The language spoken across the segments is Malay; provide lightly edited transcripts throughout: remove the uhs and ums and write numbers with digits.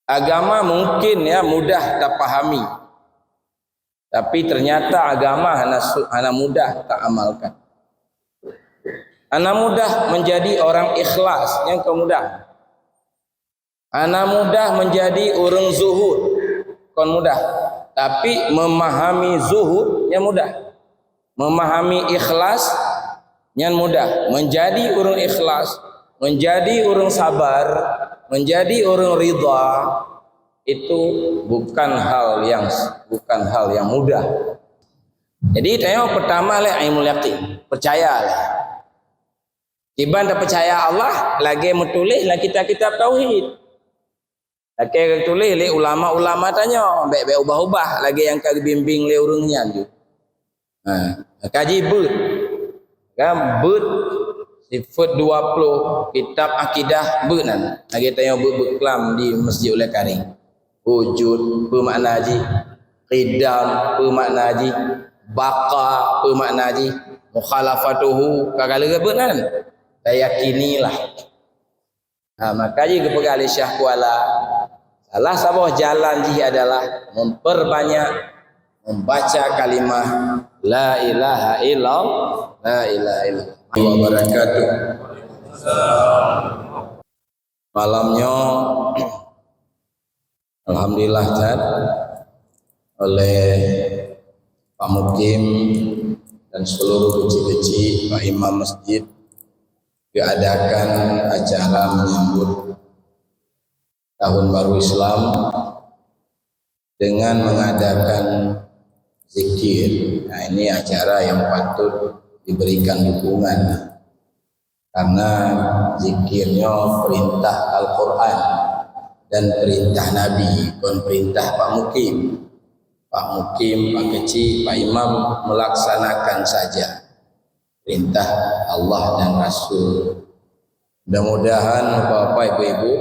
Agama mungkin ya mudah tak pahami, tapi ternyata agama hana mudah tak amalkan. Hana mudah menjadi orang ikhlas yang kemudahan. Hana mudah menjadi orang zuhud kon mudah, tapi memahami zuhud yang mudah. Memahami ikhlas yang mudah. Menjadi orang ikhlas, menjadi orang sabar, menjadi orang ridha itu bukan hal yang mudah. Jadi yang pertama lah ilmu yaqin, percayalah. Tiba dah percaya Allah, lagi menulis lah kitab-kitab tauhid. Lagi tulis le ulama-ulama tanya, baik-baik ubah-ubah lagi yang kau bimbing le urangnya tu. Kaji but. Kan but sifat 20 kitab akidah but nan. Lagi tanya but kelam di Masjid Ulil Karim. Wujud apa makna haji? Qidam apa makna haji? Baqa apa makna haji? Mukhalafatuhu kagala apa nan? Yakinilah. Makanya kepada Syekh Kuala salah sebuah jalan ji adalah memperbanyak membaca kalimah la ilaha illallah wa barakatuh. Malamnya alhamdulillah oleh Pak Mukim dan seluruh beci-beci Pak Imam Masjid diadakan acara menyambut Tahun Baru Islam dengan mengadakan zikir. Nah, ini acara yang patut diberikan dukungan karena zikirnya perintah Al-Quran dan perintah Nabi, bukan perintah Pak Mukim. Pak Mukim, Pak Kecil, Pak Imam melaksanakan saja perintah Allah dan Rasul. Mudah-mudahan Bapak Ibu,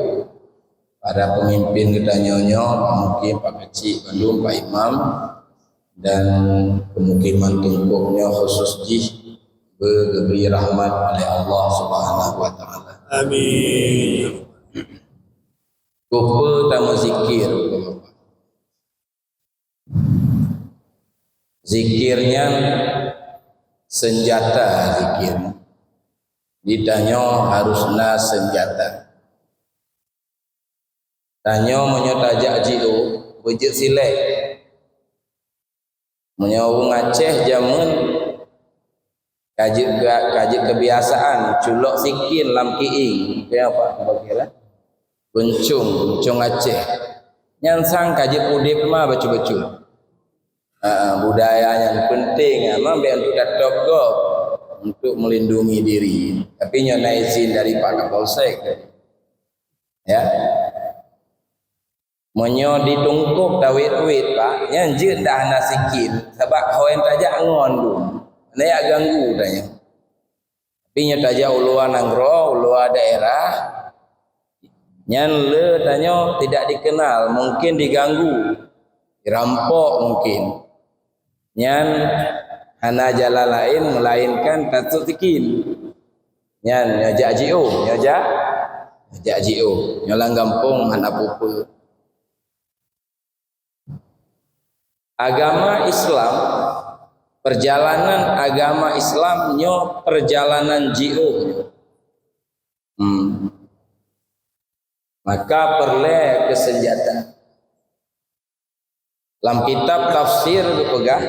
para pemimpin kita nyonya, Pak Mukim, Pak Kecil, Bandung, Pak Imam, dan pemukiman tumpuknya khusus jih diberi rahmat oleh Allah Subhanahu wa Ta'ala. Amin. Kumpul tamu zikir. Zikirnya senjata zikir. Ditanya harusna senjata. Tanya menyotajak jiu bejek silek. Menyawu ngaceh jamun kaji kebiasaan culok sikin lam kiing. Kaya apa kira? Bencung Aceh. Nyansang kaji pudip mah bacu-bacu. Budaya yang penting memang untuk datuk untuk melindungi diri. Tapi nyona izin dari Pak Kapolsek. Ya. Menyo ditungkuk tawit-wit Pak, nyanjut dah nasikin sebab kawan tajak ngon tu. Naya ganggu tanya. Tapi nya tajak ulua nanggro, ulua daerah. Nyan le tanya tidak dikenal, mungkin diganggu. Dirampok mungkin. Nyan hana jalan lain melainkan tatut tikin. Nyan nyajak jiu, nyajak jiu, nyolang gampung hana pupu. Agama Islam, perjalanan agama Islam nyo perjalanan jiu. Maka perlu kesenjata. Dalam kitab tafsir dipegah.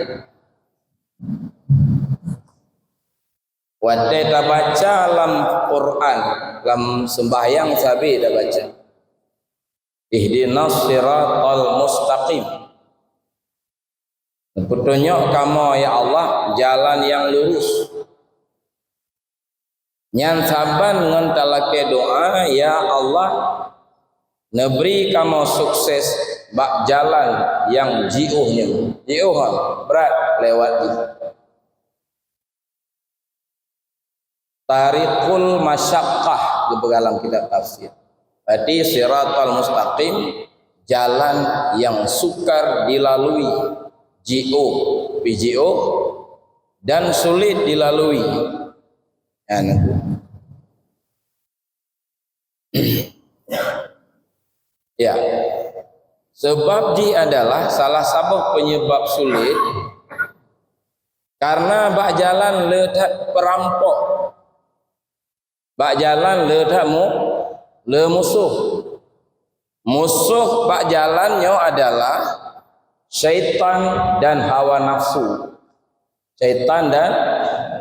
Wadai tak baca dalam Quran, dalam sembahyang sabi tak baca. Ihdinas siratal mustaqim. Petunjuk kamu ya Allah jalan yang lurus. Nyan saban dengan talake doa ya Allah neberi kamu sukses bak jalan yang jiuhnya. Jiuh berat lewati. Tariqul masyaqqah di dalam kitab tafsir. Berarti siratal mustaqim jalan yang sukar dilalui. PGO dan sulit dilalui. Ya. Sebab ji adalah salah satu penyebab sulit karena bak jalan ledak perampok, bak jalan ledak le musuh. Musuh bak jalannya adalah syaitan dan hawa nafsu. Syaitan dan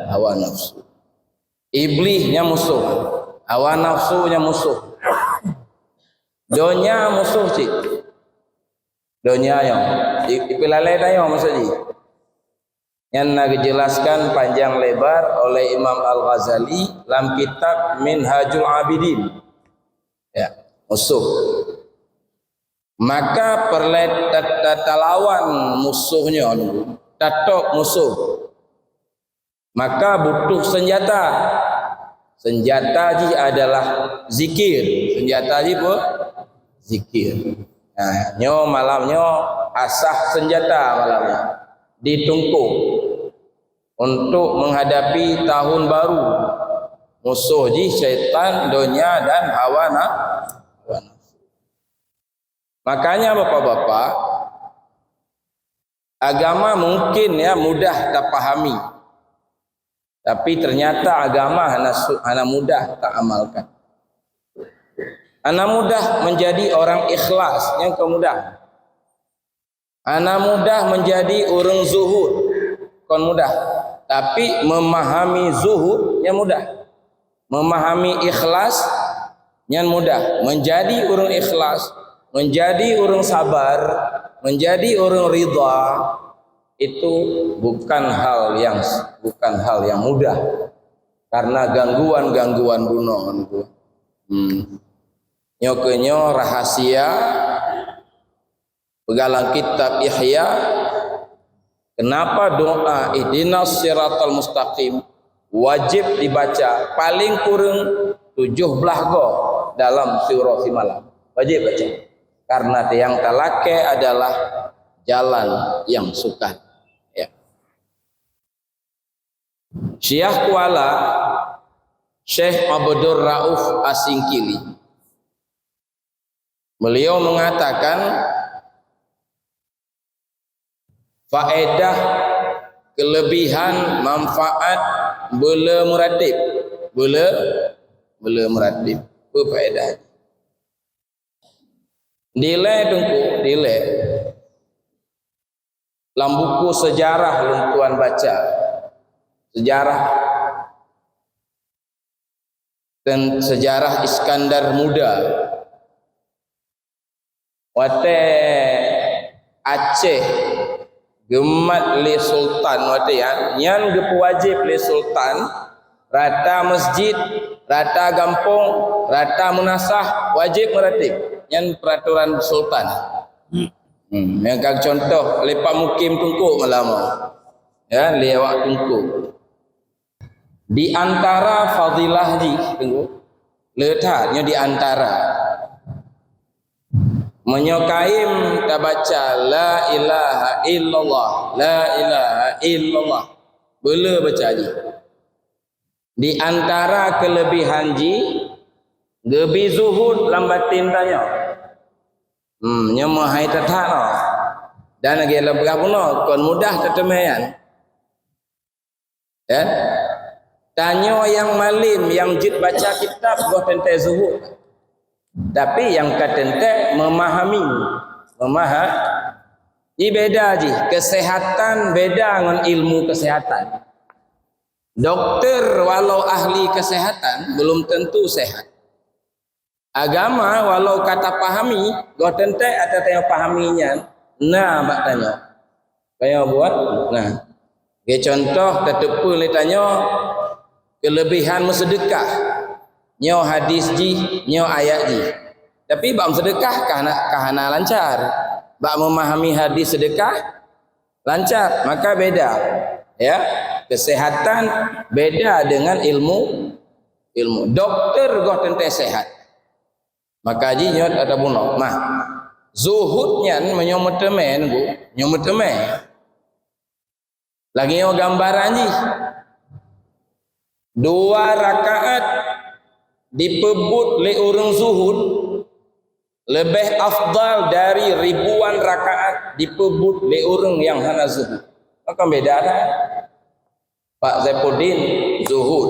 hawa nafsu. Iblisnya musuh, hawa nafsunya musuh. Dunia musuh cik. Dunia yang ipilalai tayo maksudnya. Yang nak dijelaskan panjang lebar oleh Imam Al-Ghazali dalam kitab Minhajul Abidin. Ya, musuh. Maka perlu lawan musuhnya, tatok musuh. Maka butuh senjata. Senjata ji adalah zikir. Senjata ji apa? Zikir. Nah, nyo malamnya asah senjata malamnya ditungkuk untuk menghadapi tahun baru. Musuh ji syaitan, dunia dan hawa nafsu. Makanya bapak-bapak, agama mungkin ya mudah tak pahami, tapi ternyata agama hana mudah tak amalkan. Hana mudah menjadi orang ikhlas yang kemudah. Hana mudah menjadi orang zuhud kon mudah. Tapi memahami zuhud yang mudah. Memahami ikhlas yang mudah. Menjadi orang ikhlas, menjadi orang sabar, menjadi orang ridha itu bukan hal yang mudah. Karena gangguan-gangguan bunuh. Nyokenyo rahasia pegalang kitab Ihya, kenapa doa ihdinas siratal mustaqim wajib dibaca paling kurang 17 go dalam surah malam. Wajib baca. Karena yang talake adalah jalan yang suka. Ya. Syekh Kuala Syekh Abdur Rauf Asingkili, beliau mengatakan faedah, kelebihan, manfaat bela meratib. Bela meratib. Apa faedah? Nilai tungku, nilai. Dalam buku sejarah yang tuan baca. Sejarah dan sejarah Iskandar Muda. Wate Aceh gemat li sultan wate yan gepu wajib li sultan rata masjid, rata gampung, rata munasah wajib meratib yan peraturan sultan. Yang kag contoh lepak mukim tungkuk malam ya lewat tungkuk di antara fadilah ji tunggu letaknya di antara menyokaim kita baca la ilaha illallah, la ilaha illallah. Boleh baca ji. Di antara kelebihan ji gebi zuhud lambatin tanya. Nyomo hai tatha no. Dan lagi lebih puno kon mudah tetemean. Ya. Tanya yang malim yang jid baca kitab go tente zuhud. Tapi yang katente memahami. Ini beda ji. Kesehatan beda dengan ilmu kesehatan. Dokter walau ahli kesehatan belum tentu sehat. Agama walau kata pahami, go tente ada tanya pahaminya. Nah, mbak tanya. Kayak buat. Nah, contoh tetepu le tanya kelebihan bersedekah. Nyo hadis ji, nyo ayat ji. Tapi bak sedekah kahana lancar. Bak memahami hadis sedekah lancar, maka beda. Ya, kesehatan beda dengan ilmu. Dokter goh tente sehat. Maka ji nyo ada bunuh. Nah, zuhudnya menyometemen bu, nyometemen. Lagi nyo gambaran ji. 2 rakaat dipebut le orang zuhud lebih afdal dari ribuan rakaat dipebut le orang yang hana zuhud. Maka beda dah. Pak Zaifuddin zuhud.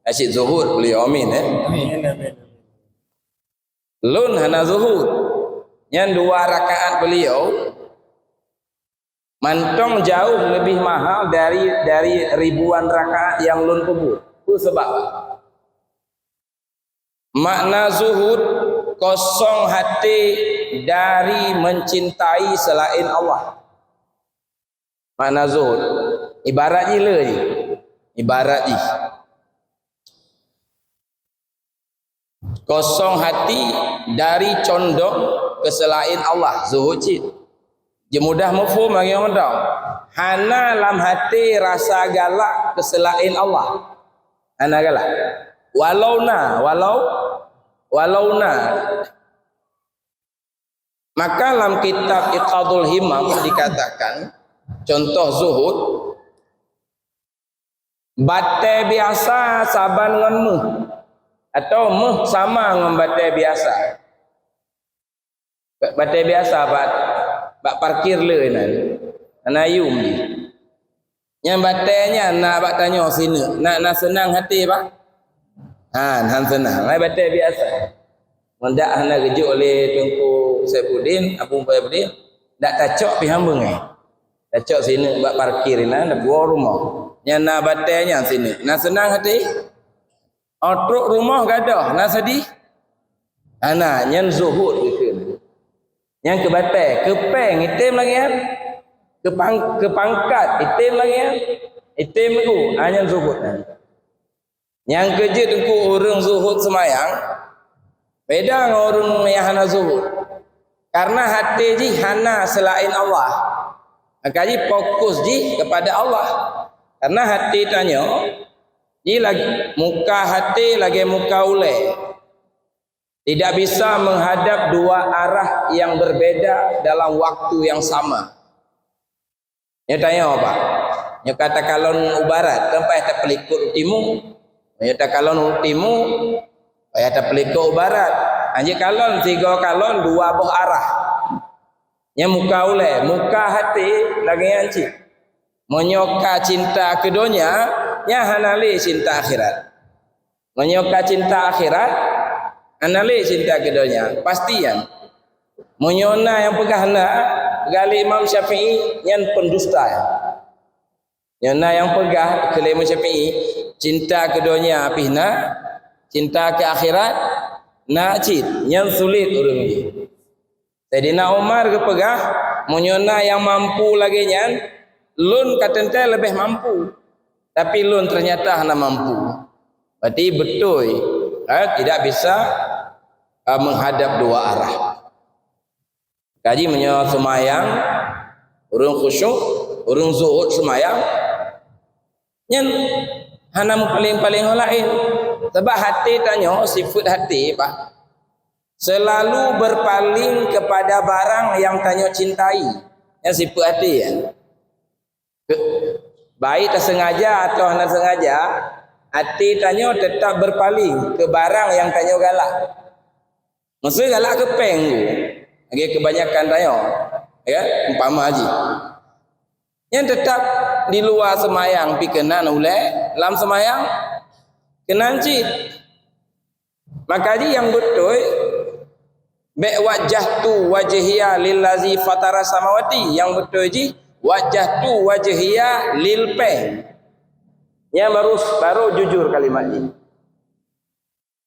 Asyik zuhud beliau amin Amin. Lun hana zuhud. Yang 2 rakaat beliau mantong jauh lebih mahal dari ribuan rakaat yang lun pebut. Itu sebab makna zuhud kosong hati dari mencintai selain Allah. Makna zuhud ibarat je le, ibarat je kosong hati dari condong ke selain Allah. Zuhud je mudah mafhum bagi orang tahu. Hana lam hati rasa galak ke selain Allah. Hana galak. Walau na. Maka dalam kitab Iqadul Himam dikatakan contoh zuhud batai biasa saban dengan muh atau muh sama dengan batai biasa. Batai biasa bak parkir le nan. Anayum ni. Yang batainya nak bak tanya sini, nak senang hati pak. Han senang. Lai batai biasa. Mendak hana gejuk oleh Tengku Saifuddin, Abu Saifuddin, dak tacok pi hamba ngai. Tacok sini bak parkir nan dak buah rumah. Yang nak batainya sini. Nak senang hati. Otruk rumah gadah, nak sedih. Ana nyen zuhud gitu. Yang ke batai, ke peng itim lagi kan. Ke pangkat itim lagi kan. Itim tu hanya zuhud. Yang kerja Tengku orang zuhud semayang beda dengan orang yang hana zuhud. Karena hati ji hana selain Allah. Makanya fokus ji kepada Allah. Karena hati tanya ji lagi muka hati lagi muka ulai. Tidak bisa menghadap 2 arah yang berbeda dalam waktu yang sama. Dia tanya apa? Dia kata kalau ubarat tempat tak pelikut timur. Dia kata kalau timur, dia tak pelikut ubarat. Anjir kalon 3 kalon 2 buah arah. Yang muka ulai, muka hati lagi anci. Menyoka cinta ke dunia, nya hanali cinta akhirat. Menyoka cinta akhirat, anali cinta ke dunia. Pastian. Menyona yang pegahna, gali Imam Syafi'i yang pendusta. Nyona yang pegah ke Imam Syafi'i, cinta ke dunia pihna, cinta ke akhirat nak cit, yang sulit orang ini. Sayyidina Umar ke pegah, menyona yang mampu lagi nyan, lun katente lebih mampu. Tapi lun ternyata hana mampu. Berarti betul tidak bisa menghadap 2 arah. Kaji menyo semayang, urung khusyuk, urung zuhud semayang, nyen hana paling-paling lain. Sebab hati tanya, sifat hati pak, selalu berpaling kepada barang yang tanya cintai. Yang sifat hati ya. Baik tersengaja atau hana sengaja, hati tanya tetap berpaling ke barang yang tanya galak. Maksudnya galak ke peng tu. Lagi kebanyakan tanya. Ya, umpama haji. Yang tetap di luar semayang pi kena ulai, dalam semayang kena cit. Maka yang betul be wajah tu wajhiya lillazi fatara samawati, yang betul ji wajah tu wajhiya lil peng. Yang baru jujur kalimat ini.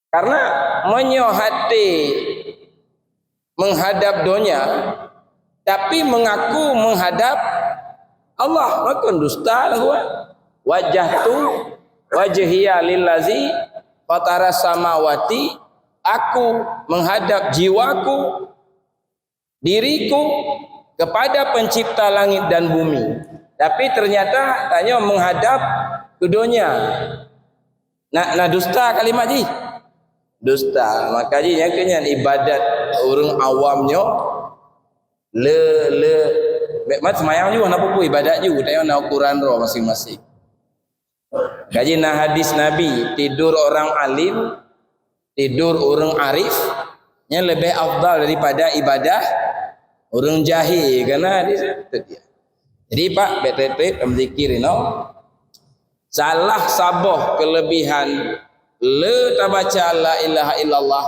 Karena menyo hati menghadap dunia tapi mengaku menghadap Allah, maka dusta lah gua. Wajah tu wajhiya lillazi fatara samawati, aku menghadap jiwaku, diriku kepada pencipta langit dan bumi. Tapi ternyata tanya menghadap ke dunia. Nak dusta kalimat ji. Dusta. Makanya kenyan ibadat orang awamnya mat semayang juga nak pupu ibadat juga tanya nak ukuran roh masing-masing. Kaji nah hadis Nabi, tidur orang alim, tidur orang arif, yang lebih afdal daripada ibadah orang jahil kerana dia. Jadi Pak betul-betul berzikir salah sabah kelebihan le tak baca la ilaha illallah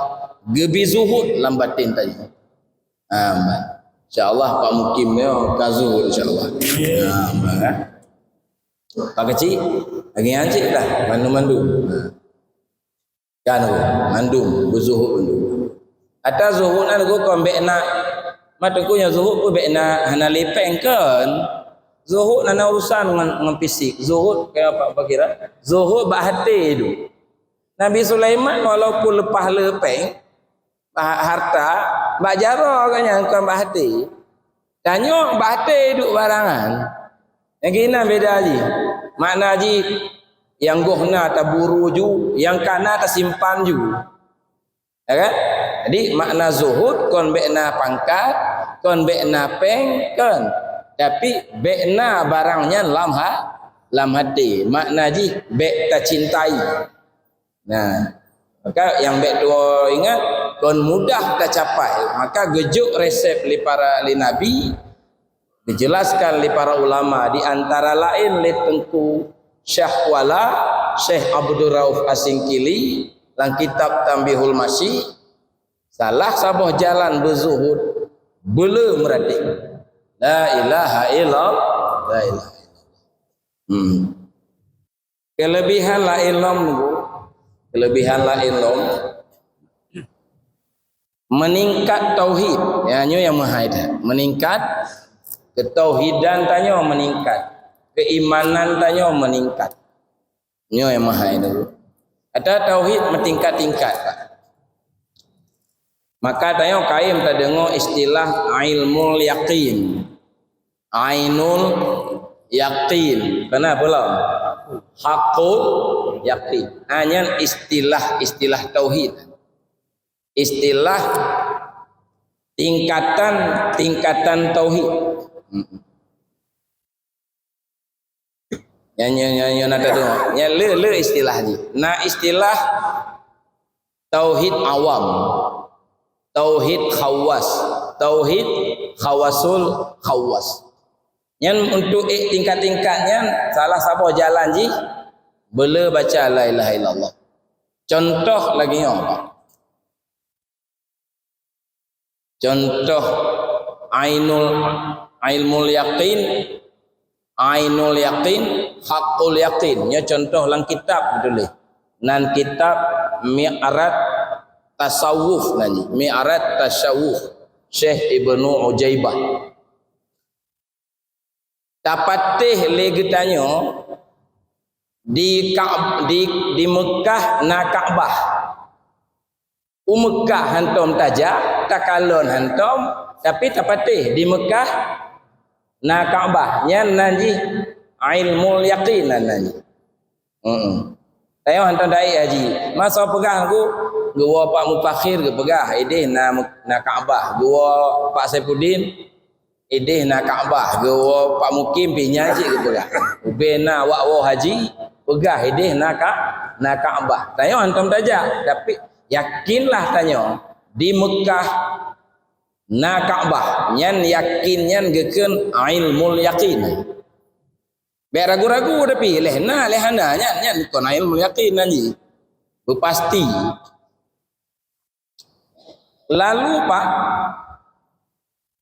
gebi zuhud lam batin tadi. InsyaAllah Pak Mukim kazuhud insyaAllah. Pak kecil lagi ancik dah mandu-mandu. Kan mandum berzuhud mandu. Atas zuhud nan go kon bekna matakunya zuhud pun bekna hana lepeng kan. Zuhud nana urusan dengan fisik. Zuhud kayak apa kira? Zuhud bak hati tu. Nabi Sulaiman walaupun lepas lepeng harta bak jara kan kan bak hati. Tanya bak hati duk barangan. Yang kena beda haji. Makna haji yang gohna taburu ju, yang kana tersimpan ju. Ya kan? Jadi makna zuhud kon bekna pangkat, kon bekna peng kan. Tapi bekna barangnya lam hati. Makna ji bek tak cintai. Nah, maka yang bek dua ingat kon mudah tak capai. Maka gejuk resep li para li nabi dijelaskan li para ulama di antara lain li Tengku Syahwala Syekh Abdul Rauf Asingkili dalam kitab Tambihul Masyi salah sabah jalan berzuhud belum meradik. La ilaha illallah, la ilaha illallah. Kelebihan la ilm, kelebihan la ilm meningkat tauhid. Yang mahaidah meningkat ketauhidan tanya meningkat, keimanan tanya meningkat. Yang mahaidah. Ada tauhid bertingkat-tingkat. Maka tanya kaim tak dengar istilah ilmul yaqin. Ainul yaqin. Kenapa lah? Hakul yaqin. Hanya istilah tauhid. Istilah tingkatan tauhid. Yang nak dengar. Yang le istilah ni. Nah istilah tauhid awam. Tauhid khawas, tauhid khawasul khawas. Yang untuk tingkat-tingkatnya salah siapa jalan ji boleh baca la ilaha illallah. Contoh lagi apa? Contoh ilmul yaqin, ainul yaqin, haqqul yaqin. Ya contoh lang kitab betul. Nan kitab Mi'arat tasawuf nani mi'arat tasawuf Syekh Ibnu Ujaibah dapatih lagi tanya di Mekah na Kaabah Mekah hantom tajak takalon hantom tapi dapatih di Mekah na Kaabah nya nanji ilmul yaqin nanji tayo hantam dai haji masa pegang aku gua Pak Mufakhir ke pegah ideh na Kaabah gua Pak Saifuddin ideh na Kaabah gua Pak Mukim pinya cik ke pegah ubena wa haji pegah ideh na Kaabah tanya antum tajak tapi yakinlah tanya di Mekah na Kaabah nyan yakin nyan geken ilmul yakin biar ragu-ragu tapi lehna lehana nyan kon ilmul yakin nanti pasti. Lalu Pak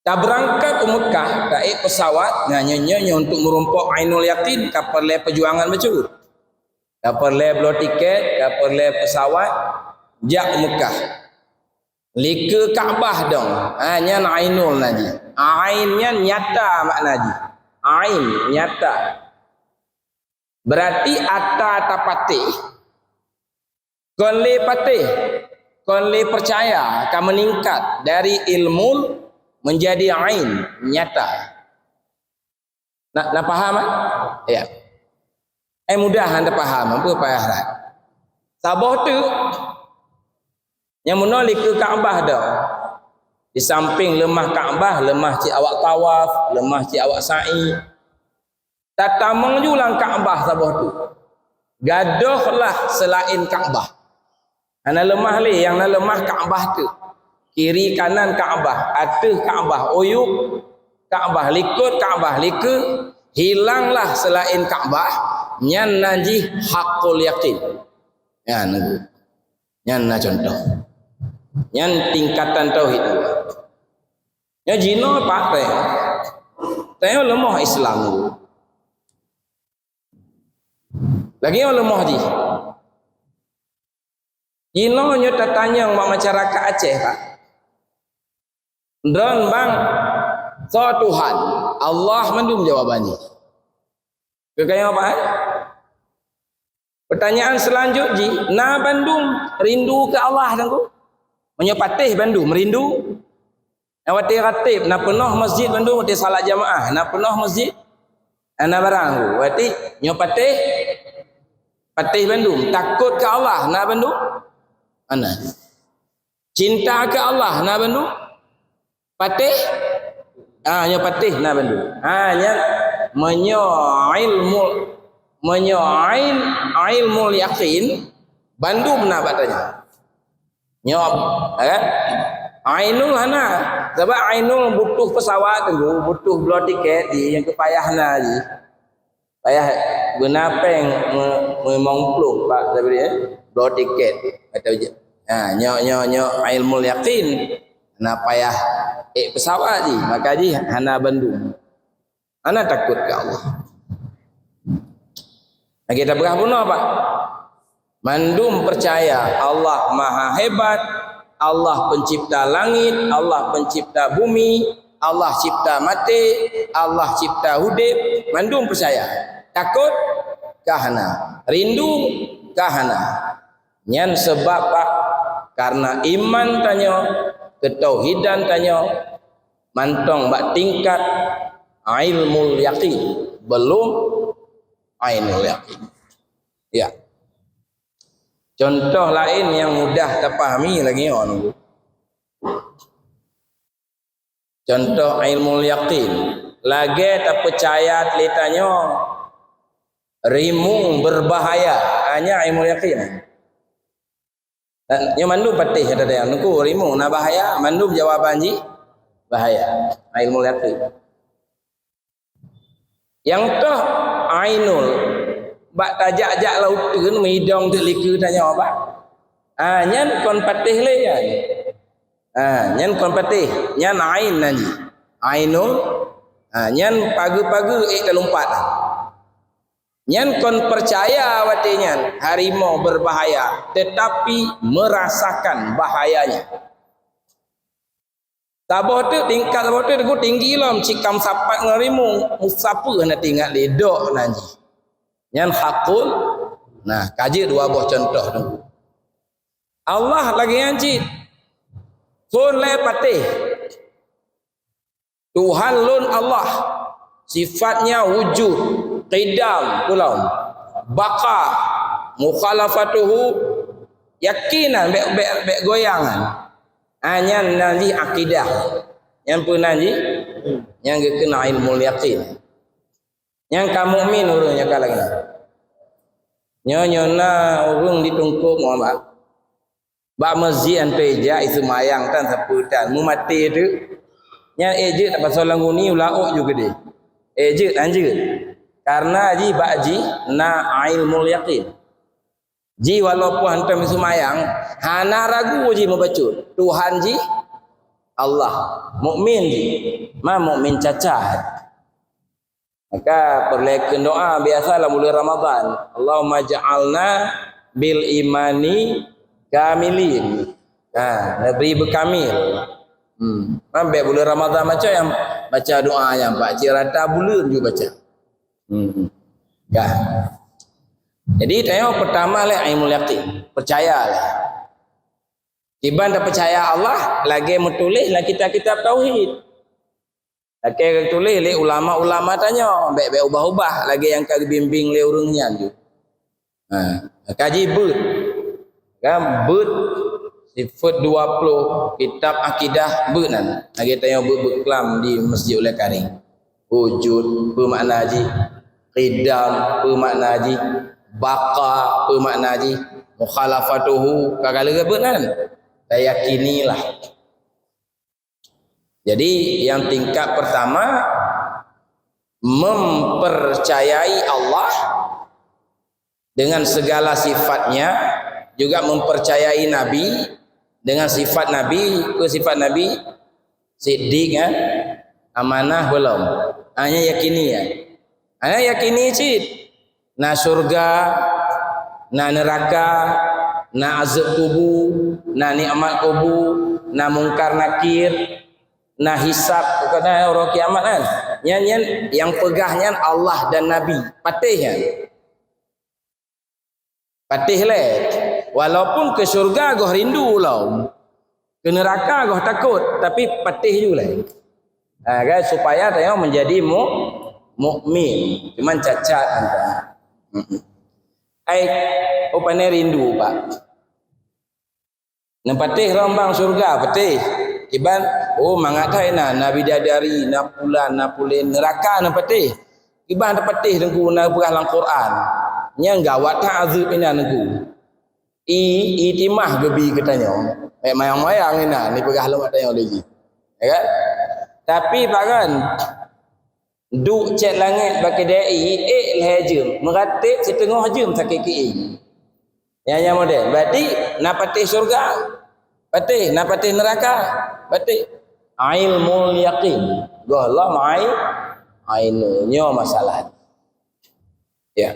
tak berangkat ke Mekah naik pesawat nyanyi untuk merumpok ainul yakin kapal le perjuangan macam kapal le beli tiket kapal le pesawat jak Mekah li ke Kaabah dong hanya ainul naji ainnya nyata maknaji ain nyata berarti ata tapatih konle patih konle percaya akan meningkat dari ilmu menjadi ain nyata. Nak paham? Ya. Mudah anda paham apa payah. Sabah tu yang menolak ke Kaabah dah. Di samping lemah Kaabah, lemah cik awak tawaf, lemah cik awak sa'i. Tatamang julang Kaabah sabah tu. Gadohlah selain Kaabah. Ana lemah le yang na lemah Kaabah tu. kiri kanan Kaabah, atas Kaabah, uyuk Kaabah, likut Kaabah, hilanglah selain Kaabah, nyan naji hakul yakin. Ya nunggu. Nyan na contoh. Nyan tingkatan tauhid. Ya jino pak teh lemah Islam. Lagi yang lemah ji. Jino nyo tatanya masyarakat Aceh pak. Dan bang, so Tuhan, Allah mendum jawabannya. Kekaya apa? Pertanyaan selanjutnya, na Bandung rindu ke Allah tangku? Menyepatih Bandung merindu? Nawati ratib, na penuh masjid Bandung, wati salat jamaah, na penuh masjid, na barang, wati nyopatih, patih Bandung, takut ke Allah, na Bandung? Ana. Cinta ke Allah, na Bandung? Patih? Nyopatih, na Bandung. Hanya ilmu yakin Bandung na batanya. Nyop, kan? Ainul hana, sebab Ainul butuh pesawat tu, butuh beli tiket di yang kepayahna ji. Payah benapeng memongpluk pak tapi dia beli tiket atau je. Nyo ilmu yakin na payah pesawat ji, maka ji hana Bandung. Ana takut ke Allah. Nah, kita berah puno pak. Mandum percaya Allah maha hebat, Allah pencipta langit, Allah pencipta bumi, Allah cipta mati, Allah cipta hudib. Mandum percaya. Takut kahana, rindu kahana. Nyan sebab pak karena iman tanyo, ketauhidan tanyo mantong bak tingkat ilmu yakin, belum ainul yakin. Ya. Contoh lain yang mudah terpahami lagi orang. Contoh ilmu yakin, lagi terpercaya telitanya rimung berbahaya, hanya ilmu yakin. Yang mandum patih kata dia, nuku rimung na bahaya, mandum jawaban ji bahaya, ilmu yakin. Yang toh ainul bak tajak-jak laut tu hidung telika tanya apa? Nyan kon patih le ya. Nyan kon patih, nyan ain nanti. Ainul nyan pagi-pagi terlompat. Nyan kon percaya wati nyan harimau berbahaya tetapi merasakan bahayanya. Tabah tu tingkat tabah tu tinggi lah cikam sapat ngarimu musapa nak tinggal ledok nanti. Yang hakul, nah kaji dua buah contoh tu. Allah lagi anjit, kun le patih. Tuhan lun Allah, sifatnya wujud, qidam pulau, baka, mukhalafatuhu, yakinan, bek goyangan. Hanya nanti akidah, yang pun nanti, yang kena ilmu yakin. Yang kamu mukmin urangnya kalagi. Nyona urang ditungkuk Muhammad. Ba masjid anteja isu mayang tan seputan mu mati tu. Nya eje tak pasal languni ulauk juga dia. Eje anje. Karena ji bakji na ilmu yakin. Ji walaupun hantam isu mayang, hana ragu ji membaca. Tuhan ji Allah, mukmin ji. Ma mukmin cacat. Maka perlekan doa biasalah mulai Ramadan. Allahumma ja'alna bil imani kamilin. Beri berkamil. Sampai bulan Ramadan macam yang baca doa yang Pak Cik rata bulan juga baca. Ya. Jadi tanya pertama lah ilmu yakin. Percayalah. Tiba dah percaya Allah, lagi menulis lah kitab-kitab tauhid. Lagi tulis le ulama-ulama tanya, baik-baik ubah-ubah lagi yang kag bimbing le urangnya tu. Kaji but. Kan but sifat 20 kitab akidah but nan. Lagi tanya but kelam di Masjid Ulai Karing. Wujud bermakna haji, qidam bermakna haji, baqa bermakna haji, mukhalafatuhu kagala but nan. Saya yakinilah. Jadi yang tingkat pertama mempercayai Allah dengan segala sifatnya, juga mempercayai Nabi dengan sifat Nabi. Ke sifat Nabi siddiq kan, amanah belum, hanya yakini ya, hanya yakini cid, na surga, na neraka, na azab kubur, na nikmat kubur, na mungkar nakir, na hisab, kata orang kiamat kan, yang pegahnya Allah dan Nabi, patihnya patih leh. Walaupun ke surga goh rindu lah, ke neraka goh takut, tapi patih juga lah. Kan supaya dia menjadi mukmin. Cuman cacat anta. Opane rindu pak. Nepatih rombang surga patih. Iban mangatai nabi dadari na pulan na pulin neraka nepatih. Iban nepatih dengku na berang Quran. Nya gawat ta'azib ina nengku. Itimah gebi katanya. Mayang-mayang ni pegah lemak tanya lagi. Ya kan? Tapi pakan duk cek langit pakai dai lehajum meratik setengah jam sakit ki. Yang model. Berarti nak patih surga. Patih nak patih neraka. Patih ilmul yaqin. Golah mai ainunya masalah. Ya.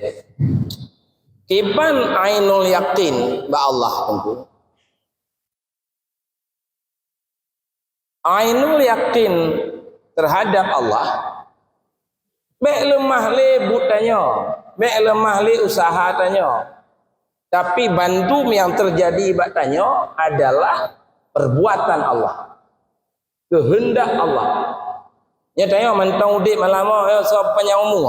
Kiban ainul yakin ba Allah tentu. Ainul yakin terhadap Allah. Mek lemah le butanyo, mek lemah le usaha tanyo. Tapi bandum yang terjadi batanyo adalah perbuatan Allah. Kehendak Allah. Ya tanyo mentang udik malamo so penyamu.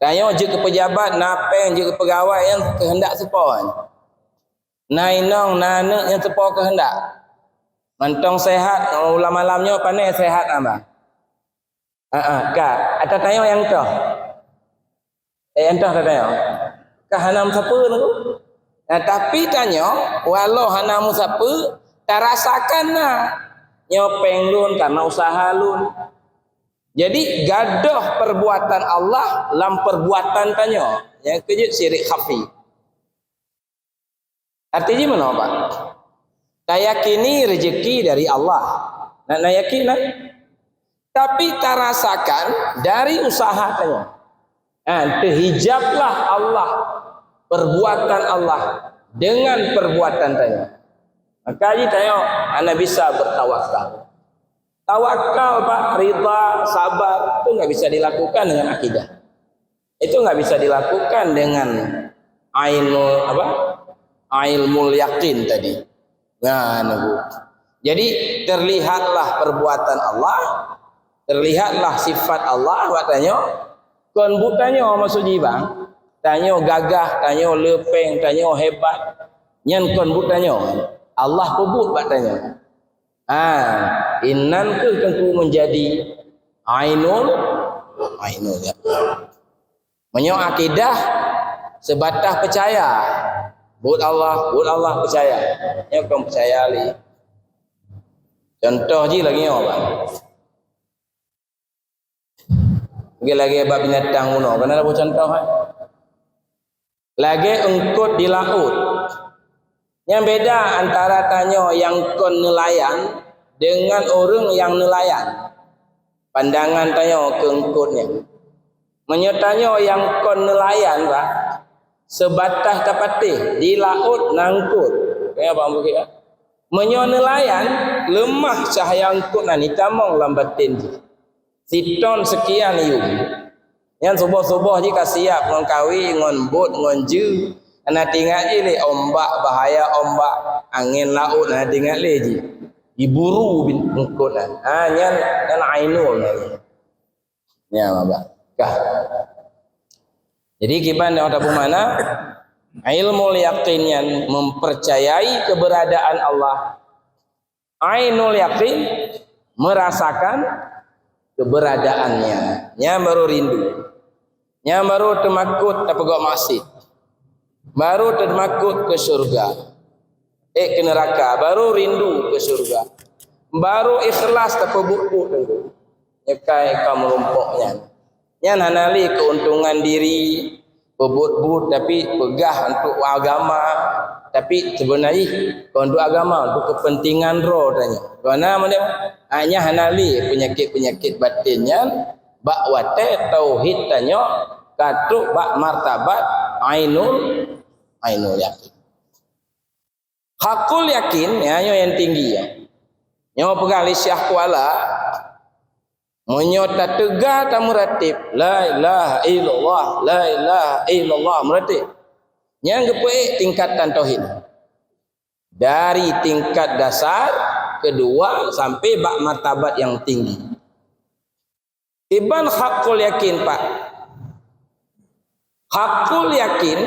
Tanyo je ke pejabat, napeng je ke pegawai yang kehendak sepon. Nainong nane yang sepon kehendak. Mentong sehat, malam-malamnya pandai sehat abang. Kak, ada tanyo yang toh. Entah tanyo. Kah hanam siapa tu? Tapi tanyo, walau hanam siapa, tak rasakan lah. Nyopeng lun karena usaha lun. Jadi gadoh perbuatan Allah dalam perbuatan tanyo. Yang kejut syirik khafi. Artinya mana Pak? Tayakini rezeki dari Allah. Nak yakin lah. Tapi tak rasakan dari usaha tanyo. Terhijablah Allah, perbuatan Allah dengan perbuatan tanyo. Maka ji tanyo, anda bisa bertawakal. Tawakal Pak, rida, sabar itu nggak bisa dilakukan dengan akidah. Itu nggak bisa dilakukan dengan ilmul yakin tadi. Nah, Bu. Jadi terlihatlah perbuatan Allah, terlihatlah sifat Allah. Katanya, kon bukannya maksud bang, tanya gagah, tanya lepeng, tanya hebat. Nyan kon bukannya Allah pebut katanya. Innan ke tentu menjadi ainul ya. Menyo akidah sebatas percaya. Buat Allah percaya. Ya kau percaya li. Contoh je lagi apa? Lagi bab binatang uno. Kana ada contoh kan? Lagi engkut di laut. Yang beda antara tanyo yang kon nelayan dengan orang yang nelayan. Pandangan tanyo ke engkutnya. Menyetanyo yang kon nelayan Pak, sebatas tapatih di laut nangkut. Kayak apa mungkin ya? Menyo nelayan lemah cahaya engkut nani tamong lambatin. Siton sekian yung. Yang subuh-subuh jika siap ngkawi ngon bot ngon ju. Ana tinggal je ombak bahaya ombak angin laut ana tinggal je. Diburu engkut nyan dan ainul ni. Ya Bapak. Jadi kiban yang tahu mana ilmu yakin yang mempercayai keberadaan Allah. Ainul yakin merasakan keberadaannya. Nya baru rindu. Nya baru temakut tak pegok masjid. Baru termakut ke surga. Ke neraka, baru rindu ke surga. baru ikhlas terpebut-but tu. Nyekai kamu rumpuknya. Nyan hanali keuntungan diri, bebut-but tapi pegah untuk agama, tapi sebenarnya untuk agama, untuk kepentingan roh tanya. Karena mana hanya hanali penyakit-penyakit batinnya, bak wate tauhid tanya, katuk bak martabat ainul yakin. Hakul yakin ya yang tinggi ya. Nyo pegali syah kuala menyota tegah ta muratib la ilaha illallah la ilaha illallah muratib. Yang kepe tingkatan tauhid. Dari tingkat dasar kedua sampai bak martabat yang tinggi. Iban hakul yakin Pak. Hakul yakin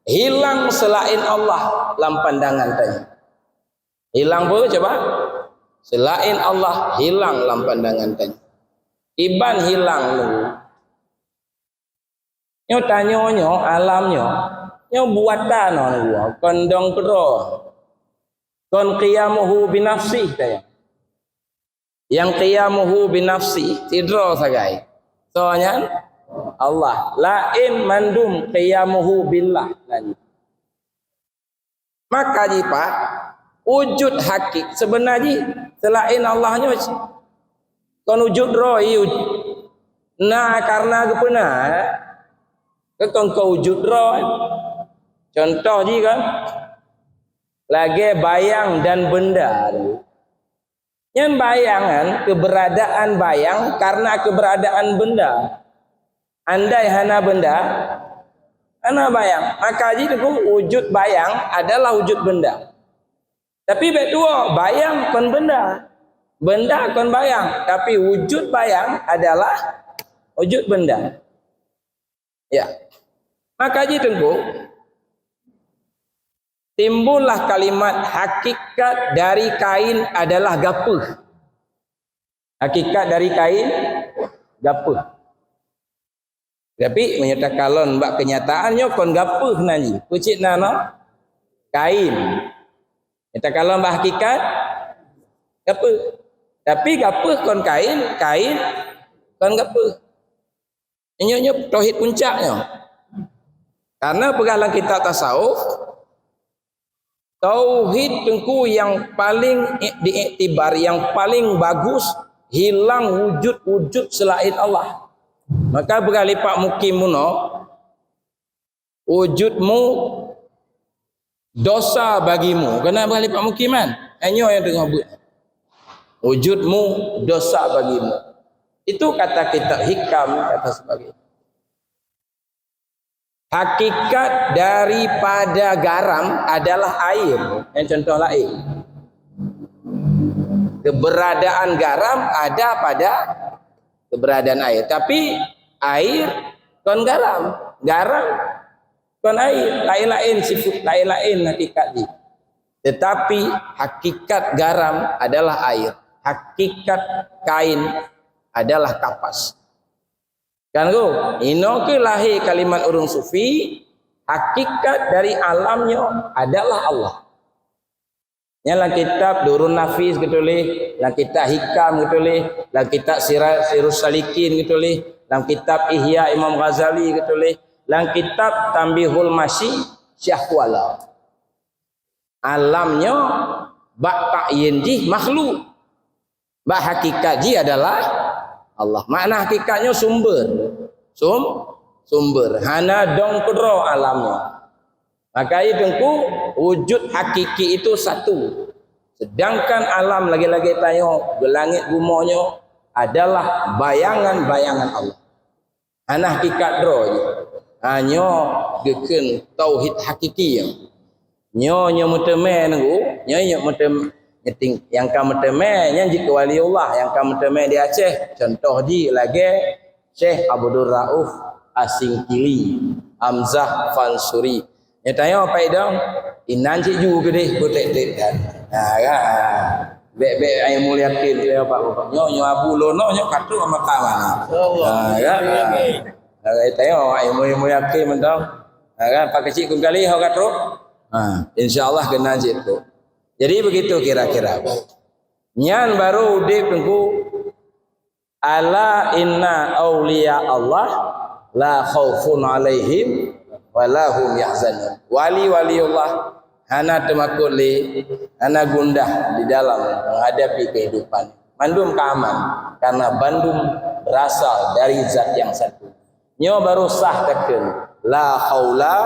hilang selain Allah dalam pandangan tadi. Hilang apa coba? Selain Allah hilang dalam pandangan tadi. Iban hilang dulu. Nyo tanyonyo alamnyo, nyo buatan orang kondong kedro. Kon qiyamuhu binafsi tanya. Yang qiyamuhu binafsi tidro sagai. Soalnya Allah lain mandum qiyamuhu billah lagi. Maka Pak wujud hakik sebenarnya selain Allahnya kon wujud roh nah karena kepena kon kau wujud roh contoh ji kan lagi bayang dan benda yang bayangan keberadaan bayang karena keberadaan benda. Andai hana benda, hana bayang. Maka jadi wujud bayang adalah wujud benda. Tapi berdua bayang kon benda, benda kon bayang. Tapi wujud bayang adalah wujud benda. Ya. Maka jadi timbullah kalimat hakikat dari kain adalah gapuh. Hakikat dari kain gapuh. Tapi menyatakan kalon mbak kenyataannya kon gapuh nanti. Kucik nana kain. Kita kalau mbak hakikat gapuh. Tapi gapuh kon kain, kain kon gapuh. Ini tauhid puncaknya. Karena pegalang kita tasawuf tauhid tengku yang paling diiktibar, yang paling bagus hilang wujud-wujud selain Allah. Maka berkali Pak Mukim muno wujudmu dosa bagimu. Kena berkali Pak Mukiman. Hanya yang dengar buat. Wujudmu dosa bagimu. Itu kata kita hikam kata sebagai. Hakikat daripada garam adalah air. Yang contoh lain. Keberadaan garam ada pada keberadaan air. Tapi air kon garam. Garam kon air. Lain-lain sifat, lain-lain hakikat ni. Tetapi hakikat garam adalah air. Hakikat kain adalah kapas. Kan go, ino ke lahir kalimat urung sufi, hakikat dari alamnya adalah Allah. Yang kitab Durun Nafis ketulih, dalam kitab Hikam ketulih, dalam kitab Sirus Salikin ketulih, dalam kitab Ihya Imam Ghazali ketulih, dalam kitab Tambihul Masyi Syahwala. Alamnya bak ta'yin ji makhluk. Bak hakikat ji adalah Allah. Makna hakikatnya sumber. Sumber. Hana dong kedro alamnya. Maka itu wujud hakiki itu satu. Sedangkan alam lagi-lagi tanya gelangit gumonya adalah bayangan-bayangan Allah. Hana hakikat dro je. Hanya geken tauhid hakiki yang. Nyo muteme nunggu, nyo muteme nyeting yang kamu teme yang jika waliullah yang kamu teme di Aceh contoh di lagi Syekh Abdul Rauf Asingkili Hamzah Fansuri nyatanya apa itu inan cik juga deh butek-tek kan nah kan bek-bek ayo muliakin dia Pak nyo abu lono nyo katu sama kawan nah kan tayo ayo muliakin mentang kan Pak kecil kali hau katu insyaallah kena jitu. Jadi begitu kira-kira. Nyan baru udip tengku ala inna awliya Allah la khaufun alaihim walahum yahzanun. Wali-waliullah hana temakut li, hana gundah di dalam menghadapi kehidupan. Bandum keaman karena bandum berasal dari zat yang satu. Nyo baru sah tekan la haula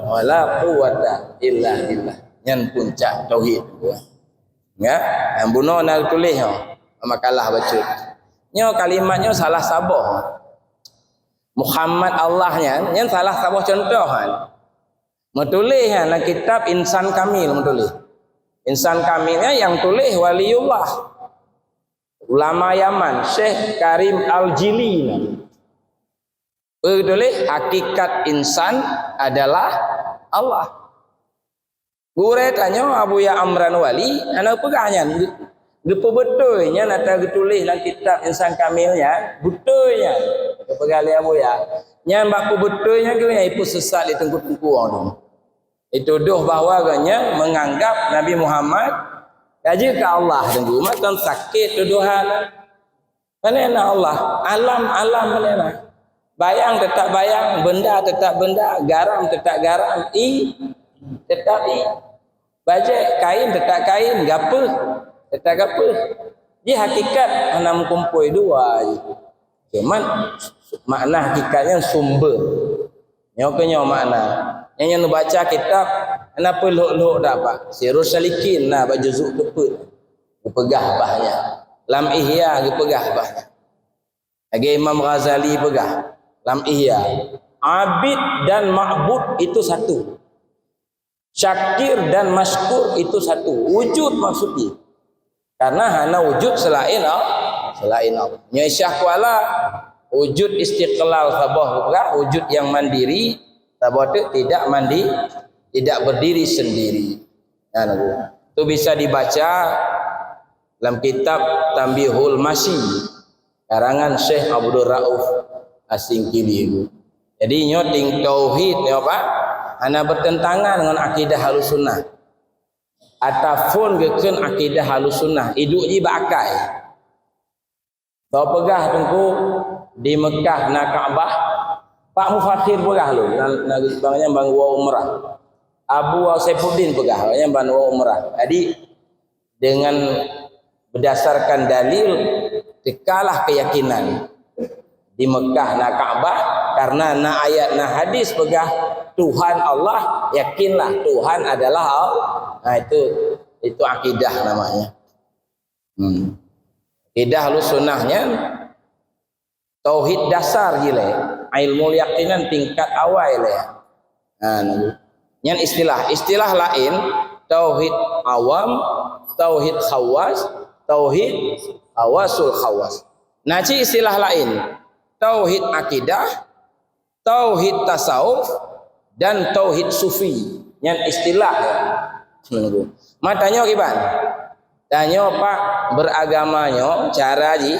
wala quwata illa billah. Nyan puncak tauhid. Ya, yang bunuh nak tulis makalah baca. Nyo kalimatnya salah sabah. Muhammad Allahnya yang salah sabah contoh kan. Metulis kan kitab Insan Kamil metulis. Insan Kamilnya yang tulis waliullah. Ulama Yaman Syekh Karim Al-Jili. Bertulis hakikat insan adalah Allah. Gure tanya Abu Ya Amran Wali, anak pegahnya. Gepo betulnya nata ditulis dalam kitab Insan Kamilnya, betulnya. Kepegali Abu Ya. Nya baku betulnya gimana ipu sesat di tengku-tengku orang. Itu doh bahawa ganya menganggap Nabi Muhammad kaji ke Allah tengku makan sakit tuduhan. Mana Allah? Alam mana? Bayang tetap bayang, benda tetap benda, garam tetap garam, tetap baca kain tetap kain, gape tetap gape. Dia hakikat enam kumpul dua je. Cuman makna hakikatnya sumber. Nyokenyo makna. Yang baca kitab kenapa luk-luk dah pak? Sirus Salikin nah baju zuk keput. Pegah bahnya. Lam Ihya pegah bahnya. Lagi Imam Ghazali pegah. Lam Ihya. Abid dan ma'bud itu satu. Syakir dan maskur itu satu. Wujud maksudnya. Karena hanya wujud selain Allah. Nyai Syahkuala wujud istiqlal sabah bukan wujud yang mandiri, sabah itu tidak berdiri sendiri. Itu bisa dibaca dalam kitab Tambihul Masyi karangan Syekh Abdul Rauf As-Singkili. Jadi nyoting tauhid ya Pak, hanya bertentangan dengan akidah Ahlussunnah. Ataupun geken akidah Ahlussunnah, hidup ji bakai. Tau pegah tengku di Mekah na Kaabah, Pak Mufakhir pegah lu, bangnya bang wa umrah. Abu Saifuddin pegah, bangnya bang wa umrah. Jadi dengan berdasarkan dalil dikalah keyakinan di Mekah na Kaabah karena na ayat na hadis pegah Tuhan Allah, yakinlah Tuhan adalah Allah. Nah itu akidah namanya. Akidah Ahlussunnahnya tauhid dasar gile, ilmu yakinan tingkat awal ya. Nah, yang istilah lain tauhid awam, tauhid khawas, tauhid awasul khawas. Nah, istilah lain tauhid akidah, tauhid tasawuf dan tauhid sufi. Yang istilah matanya gimana? Tanya Pak beragamanya cara ji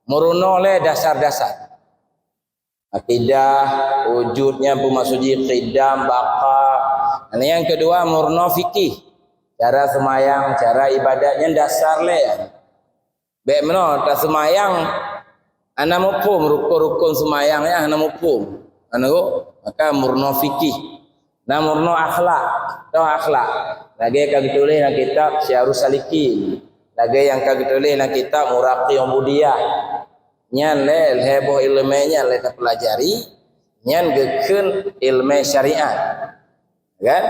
merunole dasar-dasar akidah wujudnya pemasuji qidam baqa. Nah, yang kedua murno fikih cara semayang cara ibadahnya dasar le. Baik meno ta semayang ana hukum rukun-rukun semayangnya ana hukum. Anu maka murno fikih. Nah murno akhlak, tahu akhlak. Lagi kami tulis dalam kitab Syiarus Salikin. Lagi yang kami tulis dalam kitab Muraqi Ubudiyah. Nyan le heboh ilmunya le pelajari. Nyan geken ilmu syariat. Kan?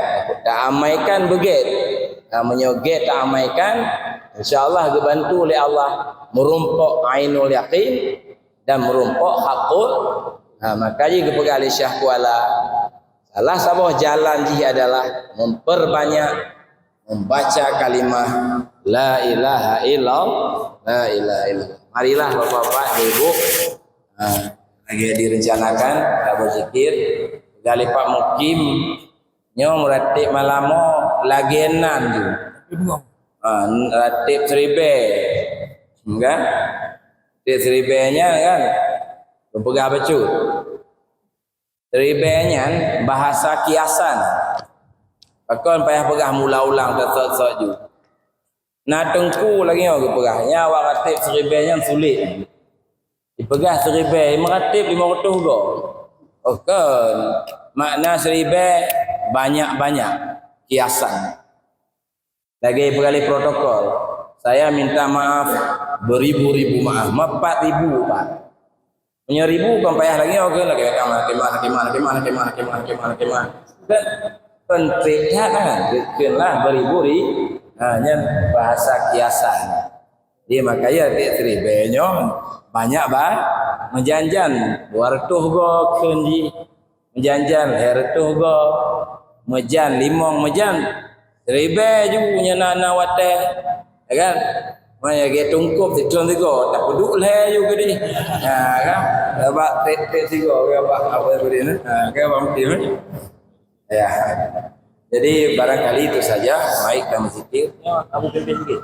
Tak amaikan beget. Menyoget tak amaikan. InsyaAllah dibantu oleh Allah merumpuk ainul yakin dan merumpuk hakul. Makanya kepegali Syahkuala. Salah satu jalan jih adalah memperbanyak membaca kalimah la ilaha illallah, la ilaha illallah. Marilah Bapak-bapak, Ibu, lagi direncanakan tak berzikir. Gali Pak Mukim, nyo meratip malamo lagi enan tu. Ratip seribe, enggak? Ratip seribenya kan, berpegang becut. Ribenya bahasa kiasan. Pakon payah pegah mula ulang tersot-sot ju. Nak tengku lagi orang perahnya awak ratib seribainya sulit. Dipegah seribai meratib 500 go. Oh kan. Makna seribai banyak-banyak kiasan. Lagi beralih protokol. Saya minta maaf beribu-ribu maaf. 4.000 Pak. Punya ribu kan payah lagi okey lagi kemana. Kan pentingnya kan bikinlah beribu-ribu hanya bahasa kiasan. Dia makanya dia seribenyo banyak bah menjanjan 200 go kenji menjanjan 200 go mejan limong mejan seribe ju punya nana wate ya kan maya ge tungkup ditun tigo tak peduk le ju gede ha kan ba tet tigo ya ba apa begini ha ke bang tim ya jadi barangkali itu saja baik dan positif ya Abu pimpin sikit